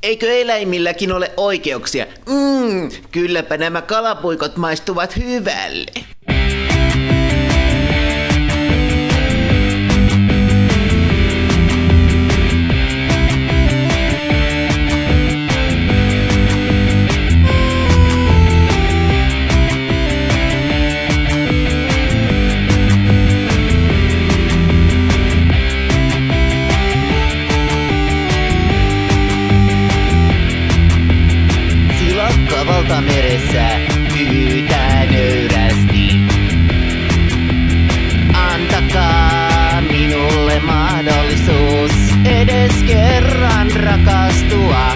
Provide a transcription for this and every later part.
Eikö eläimilläkin ole oikeuksia? Kylläpä nämä kalapuikot maistuvat hyvälle. Valtameressä pyytää nöyrästi. Antakaa minulle mahdollisuus edes kerran rakastua,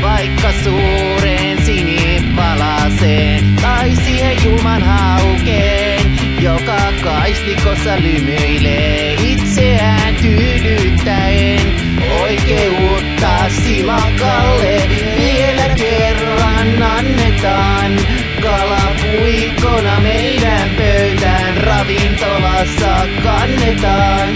vaikka suureen sinipalaseen tai siihen julman haukeen, joka kaistikossa lymyilee itseään tyydyttäen. Oikeutta silakalle vielä kerran annetaan. Kalapuikkona meidän pöytään ravintolassa kannetaan.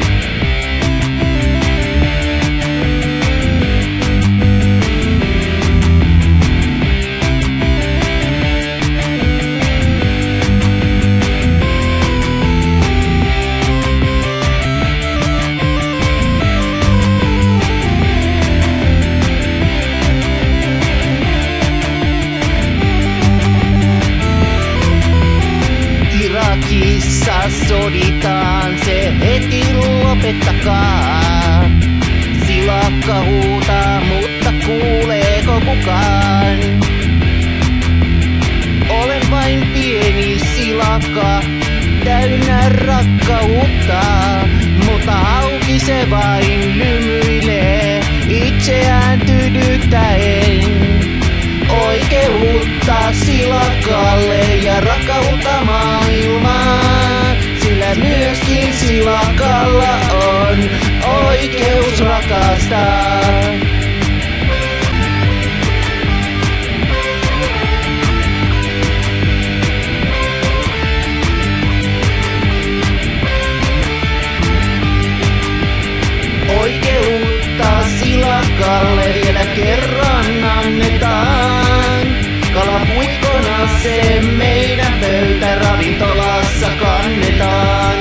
Irakissa soditaan, se heti lopettakaa. Silakka huutaa, mutta kuuleeko kukaan? Olen vain pieni silakka, täynnä rakkautta, mutta hauki se vain lymyilee itseään tyydyttäen. Oikeutta silakalle ja rakkautta maailmaan, sillä myöskin silakalla on oikeus rakastaa. Oikeutta silakalle vielä kerran annetaan. Kalapuikkona se meidän pöytä ravintolassa kannetaan.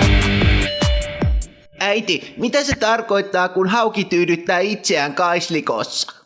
Äiti, mitä se tarkoittaa, kun hauki tyydyttää itseään kaislikossa?